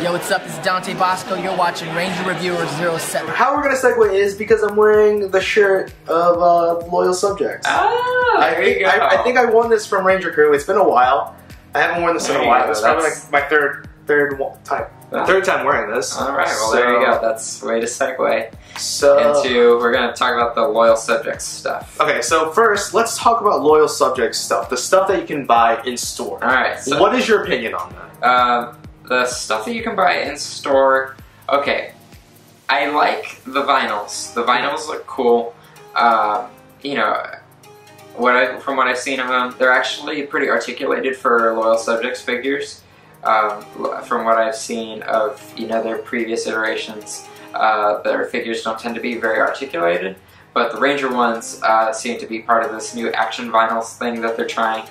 Yo, what's up? It's Dante Bosco. You're watching Ranger Reviewer 07. How we're gonna segue is because I'm wearing the shirt of Loyal Subjects. Ah, there you go. I think I won this from Ranger Crew. It's been a while. I haven't worn this in a while. It's probably like my third time wearing this. All right, well there you go. That's a way to segue So into we're gonna talk about the Loyal Subjects stuff. okay, so first let's talk about Loyal Subjects stuff. The stuff that you can buy in store. All right. So, what is your opinion on that? the stuff that you can buy in store. Okay, I like the vinyls. The vinyls look cool. You know, from what I've seen of them, they're actually pretty articulated for Loyal Subjects figures. From what I've seen of their previous iterations, their figures don't tend to be very articulated, but the Ranger ones seem to be part of this new action vinyls thing that they're trying.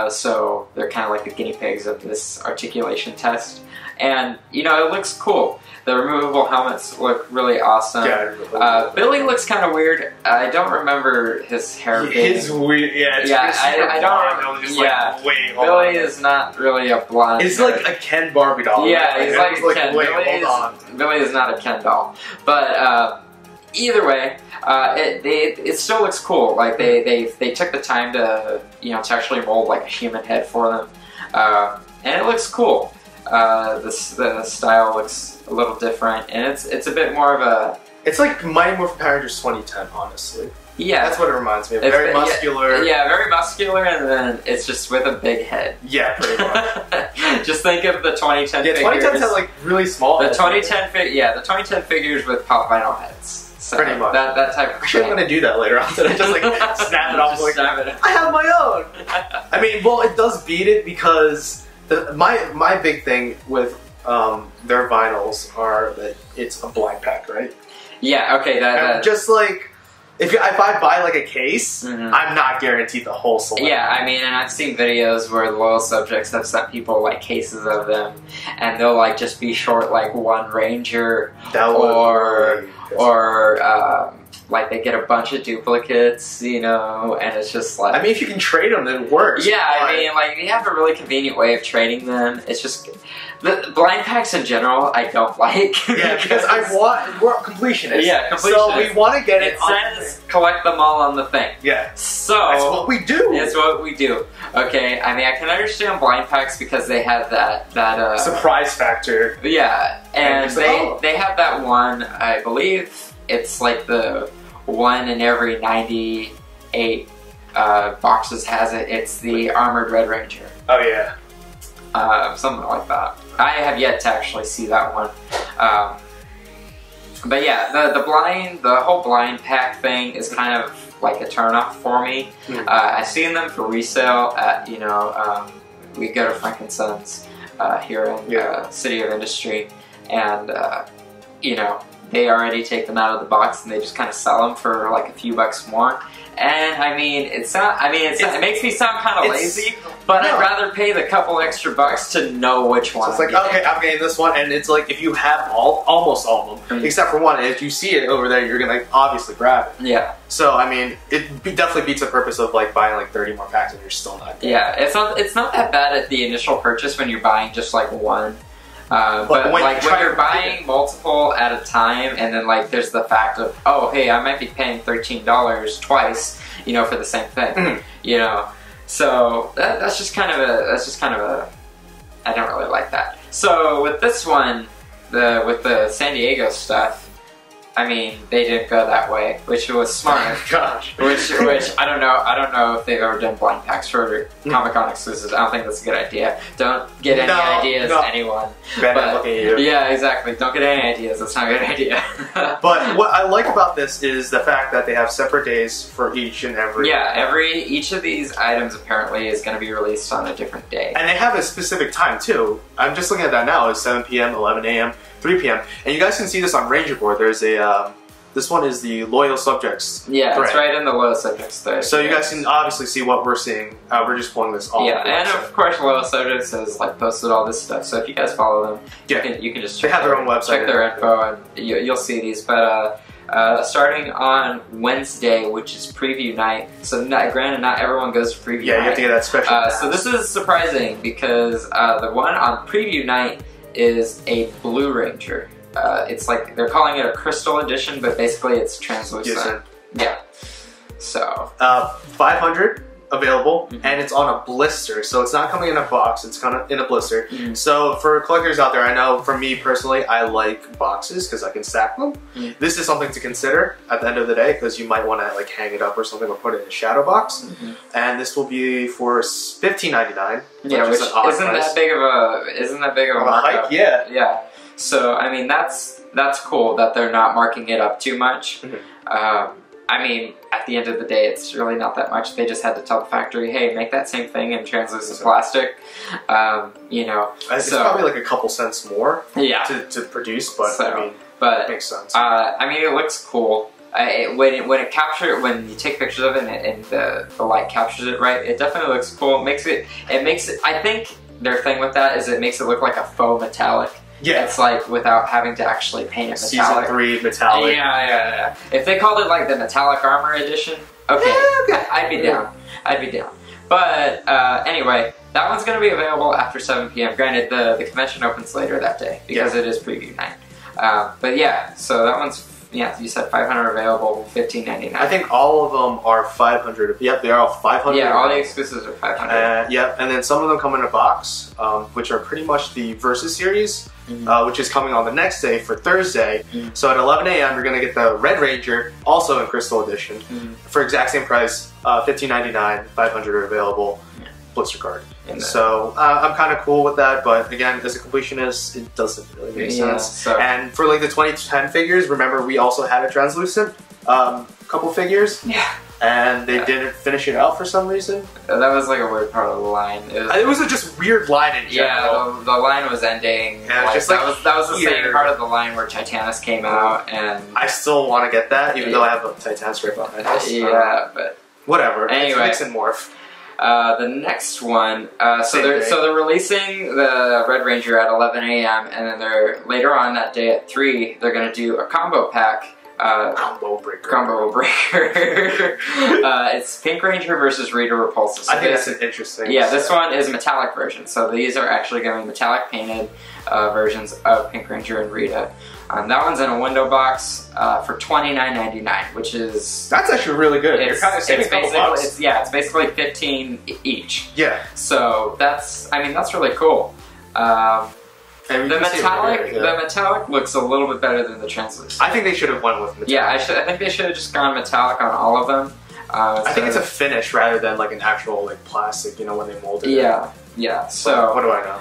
So they're kind of like the guinea pigs of this articulation test, and it looks cool. The removable helmets look really awesome. Yeah, Billy looks kind of weird. I don't remember his hair being... His weird, I don't. Like, wait, Billy is not really a blonde. It's like a Ken Barbie doll. Yeah, he's like a Ken. Wait, Billy is not a Ken doll, but either way, it still looks cool. Like they took the time to to actually mold like a human head for them, and it looks cool. The style looks a little different, and it's a bit more of a... It's like Mighty Morphin Power Rangers 2010, honestly. Yeah. That's what it reminds me of. Very muscular. Yeah, very muscular, and then it's just with a big head. Yeah, pretty much. Just think of the 2010 figures. Yeah, 2010 has like really small heads. The 2010 figures with pop vinyl heads. So pretty much. That type of thing. I'm going to do that later on today. Just like snap it off. I have my own. I mean, well, it does beat it because my big thing with their vinyls are that it's a blind pack, right? Yeah, okay. Just like, if I buy like a case, I'm not guaranteed the whole selection. Yeah, I mean, and I've seen videos where the Loyal Subjects have sent people like cases of them, and they'll like just be short like one Ranger, or like they get a bunch of duplicates, and it's just like... I mean, if you can trade them, then it works. Yeah, I mean, like, they have a really convenient way of trading them. It's just... The blind packs in general, I don't like. Yeah, because we're completionists. Yeah, completionists. So we want to get it says collect them all on the thing. Yeah. So... That's what we do. It's what we do. Okay, I mean, I can understand blind packs because they have that surprise factor. Yeah, and they have that one, I believe, it's like the one in every 98 boxes has it. It's the Armored Red Ranger. Oh yeah. Something like that. I have yet to actually see that one. But yeah, the whole blind pack thing is kind of like a turnoff for me. I've seen them for resale at we go to Frankenson's here in City of Industry, and they already take them out of the box and they just kind of sell them for like a few bucks more. And I mean, it makes me sound kind of lazy, but I'd rather pay the couple extra bucks to know which one. So it's like, okay, I'm getting this one, and it's like if you have almost all of them, except for one, if you see it over there, you're gonna obviously grab it. Yeah. So I mean, it definitely beats the purpose of like buying like 30 more packs and you're still not. Yeah, it's not that bad at the initial purchase when you're buying just like one. But when you're buying multiple at a time, and then like there's the fact of, oh hey, I might be paying $13 twice, for the same thing, So that's just kind of a I don't really like that. So with this one, with the San Diego stuff, I mean, they didn't go that way, which was smart. Gosh. Which I don't know if they've ever done blind packs for Comic-Con exclusives. I don't think that's a good idea. Don't get any ideas, anyone. Bad looking at you. Yeah, exactly. Don't get any ideas. That's not a good idea. But what I like about this is the fact that they have separate days for each and every. Yeah, each of these items apparently is going to be released on a different day. And they have a specific time too. I'm just looking at that now. It's 7 p.m., 11 a.m., 3 p.m. And you guys can see this on Ranger Board. There's a this one is the Loyal Subjects. Yeah, thread. It's right in the Loyal Subjects thread. So you guys can obviously see what we're seeing. We're just pulling this off. Yeah, and of course Loyal Subjects has like posted all this stuff. So if you guys follow them, you can just check their own website. Check their info, and you'll see these. But starting on Wednesday, which is preview night. So granted, not everyone goes to preview night. Yeah, you have to get that special pass. So this is surprising because the one on preview night is a Blue Ranger. It's like, they're calling it a Crystal Edition, but basically it's translucent. Yeah. So. 500 available, and it's on a blister, so it's not coming in a box, it's kind of in a blister. So for collectors out there, I know for me personally, I like boxes because I can stack them. This is something to consider at the end of the day, because you might want to like hang it up or something, or put it in a shadow box. And this will be for $15.99. Yeah, which isn't that big of a markup. Hike. Yeah. So I mean, that's cool that they're not marking it up too much. I mean, at the end of the day, it's really not that much. They just had to tell the factory, hey, make that same thing in translucent plastic. You know, it's probably like a couple cents more to produce, but so, I mean, it makes sense. I mean, it looks cool. When you take pictures of it and the light captures it right, it definitely looks cool. It makes it. I think their thing with that is it makes it look like a faux metallic. Yeah. It's like without having to actually paint it metallic. Season 3 metallic. Yeah. If they called it like the Metallic Armor Edition, okay, I'd be down. I'd be down. But anyway, that one's going to be available after 7 p.m. Granted, the convention opens later that day because it is preview night. But yeah, so that one's, you said 500 available, $15.99. I think all of them are 500. Yep, they are all 500. Yeah, all the exclusives are 500. Yep, and then some of them come in a box, which are pretty much the Versus series. Which is coming on the next day for Thursday. So at 11 a.m. you're going to get the Red Ranger, also in Crystal Edition, for exact same price, $15.99, 500 are available, blister card. So I'm kind of cool with that, but again, as a completionist, it doesn't really make sense. So. And for like the 2010 figures, remember we also had a translucent couple figures. Yeah. And they didn't finish it out for some reason. That was like a weird part of the line. It was a just weird line in general. Yeah, the line was ending. Yeah, like, just that was the same part of the line where Titanus came out, and I still want to get that, even though I have a Titanus right behind us. Yeah, but whatever. Anyway, it's mix and morph. The next one, so they're releasing the Red Ranger at 11 a.m. and then they're later on that day at 3. They're gonna do a combo pack. Combo breaker. It's Pink Ranger versus Rita Repulsa. So I think that's an interesting. Yeah, this one is a metallic version. So these are actually going to be metallic painted versions of Pink Ranger and Rita. That one's in a window box for $29.99, which is that's actually really good. You're kind of saving it's basically $15 each. Yeah. So that's really cool. The metallic looks a little bit better than the translucent. I think they should have won with metallic. Yeah, I think they should have just gone metallic on all of them. I think it's a finish rather than like an actual like plastic, when they mold it. Yeah. So what do I know?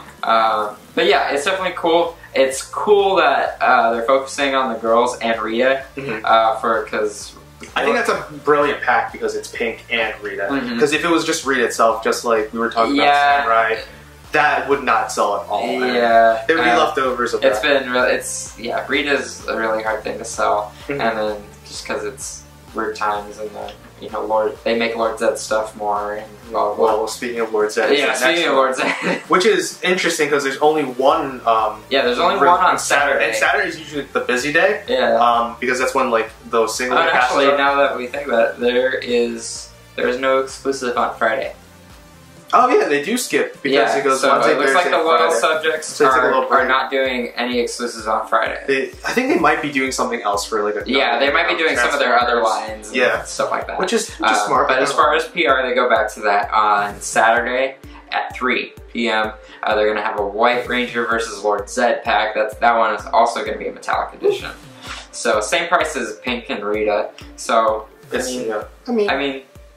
But yeah, it's definitely cool. It's cool that they're focusing on the girls and Rita because. I think that's a brilliant pack because it's Pink and Rita. Because if it was just Rita itself, just like we were talking about Samurai, that would not sell at all. Yeah, there would be leftovers of that. It's been really, Rita's a really hard thing to sell, and then just because it's weird times and then they make Lord Zed stuff more. And well, speaking of Lord Zed, speaking of Lord Zed, which is interesting because there's only one. There's only one on Saturday, and Saturday is usually the busy day. Yeah, because that's when like those single. Actually, now that we think about it, there's no exclusive on Friday. Oh yeah, they do skip because it goes Wednesday, it looks Thursday, like the loyal Friday. subjects are not doing any exclusives on Friday. I think they might be doing something else for like a they might be doing some of their other lines and stuff like that. Which is smart. But as far as PR, they go back to that on Saturday at 3 p.m. They're going to have a White Ranger versus Lord Zed pack. That one is also going to be a metallic edition. So same price as Pink and Rita. So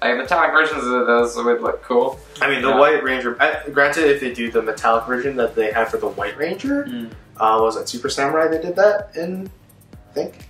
metallic versions of those would look cool. I mean, the White Ranger, granted, if they do the metallic version that they had for the White Ranger, was it Super Samurai they did that in, I think?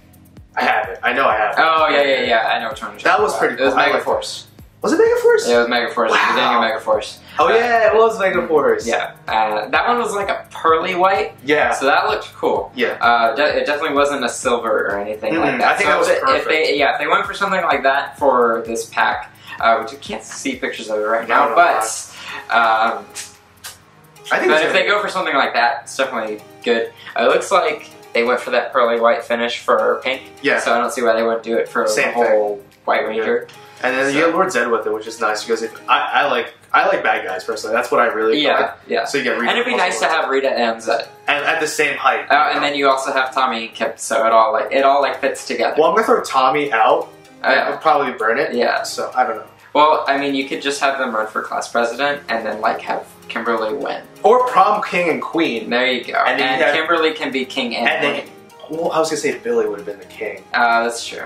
I have it. I know I have it. Oh, yeah. I know which one you're talking about. That was pretty cool. It was Megaforce. Was it Megaforce? Yeah, it was Megaforce. Wow. The Daniel Megaforce. Oh, yeah, it was Megaforce. Yeah. That one was like a pearly white. Yeah. So that looked cool. Yeah. It definitely wasn't a silver or anything like that. I think that was perfect. If they went for something like that for this pack, which you can't see pictures of it right now, but if they go for something like that, it's definitely good. It looks like they went for that pearly white finish for Pink. Yeah. So I don't see why they wouldn't do it for the whole White Ranger. And then you get Lord Zed with it, which is nice because if I like I like bad guys personally. That's what I really like. Yeah. So you get Rita. And it'd be nice to have Rita and Zed. And at the same height. And then you also have Tommy and Kip, so it all fits together. Well, I'm gonna throw Tommy out. I'll probably burn it. Yeah. So I don't know. Well, I mean, you could just have them run for class president, and then like have Kimberly win. Or prom king and queen. There you go. And Kimberly can be king and queen. Well, I was gonna say Billy would have been the king. That's true.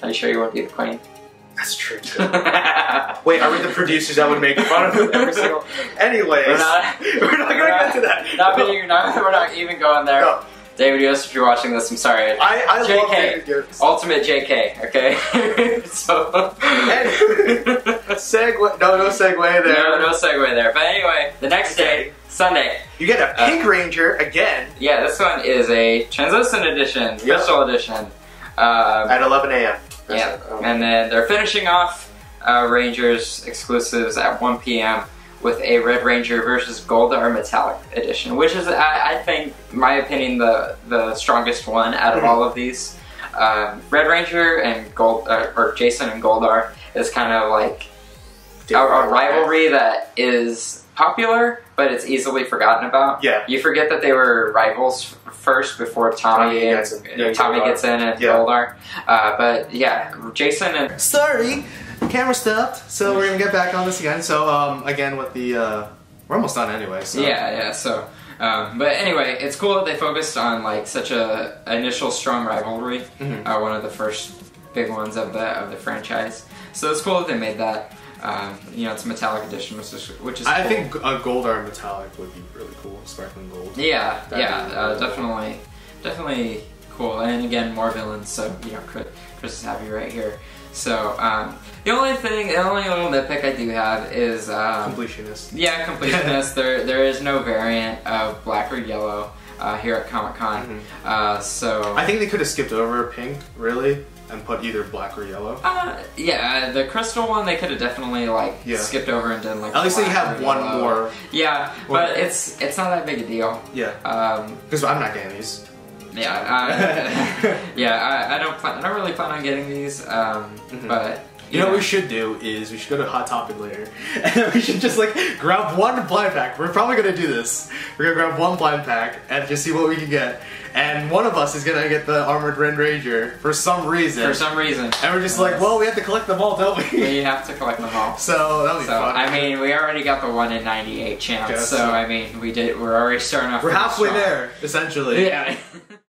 Are you sure you want to be the queen? That's true too. Wait, are we the producers that would make fun of him every single? Anyways, we're not gonna get to that. We're not even going there. No. David Yost, if you're watching this, I'm sorry. I JK, love David Yost. Ultimate JK, okay? So segue. No segue there. No segue there. But anyway, the next day, Sunday, you get a Pink Ranger again. Yeah, this one is a translucent edition, special edition. At 11 a.m. Yeah, and then they're finishing off Rangers exclusives at 1 p.m. with a Red Ranger versus Goldar Metallic Edition, which is, I think, in my opinion, the strongest one out of all of these. Red Ranger and or Jason and Goldar is kind of like a rivalry that is popular, but it's easily forgotten about. Yeah. You forget that they were rivals first before Tommy gets in and Goldar. But yeah, Jason and... Sorry, camera stopped, so we're gonna get back on this again. So again with the... we're almost done anyway, so... Yeah, so... but anyway, it's cool that they focused on like such a initial strong rivalry. One of the first big ones of the franchise. So it's cool that they made that. You know, it's a metallic edition, which is I cool. think a Goldar metallic would be really cool, sparkling gold. Yeah, definitely cool. And again, more villains, so you know, Chris is happy right here. So the only little nitpick I do have is completionist. Yeah, completionist. there is no variant of black or yellow here at Comic-Con. So I think they could have skipped over pink, really. And put either black or yellow? Yeah, the crystal one they could have definitely skipped over and done like. At least they have one more. Yeah, but it's not that big a deal. Yeah. Because I'm not getting these. Yeah. I don't really plan on getting these. But you know what we should do is we should go to Hot Topic later, and we should just like grab one blind pack. We're probably gonna do this. We're gonna grab one blind pack and just see what we can get. And one of us is gonna get the Armored Red Ranger for some reason. And we're just like, well, we have to collect them all, don't we? We have to collect them all. So that'll be fun. I mean, we already got the 1 in 98 chance. So I mean, we're already starting off. We're halfway there, essentially. Yeah.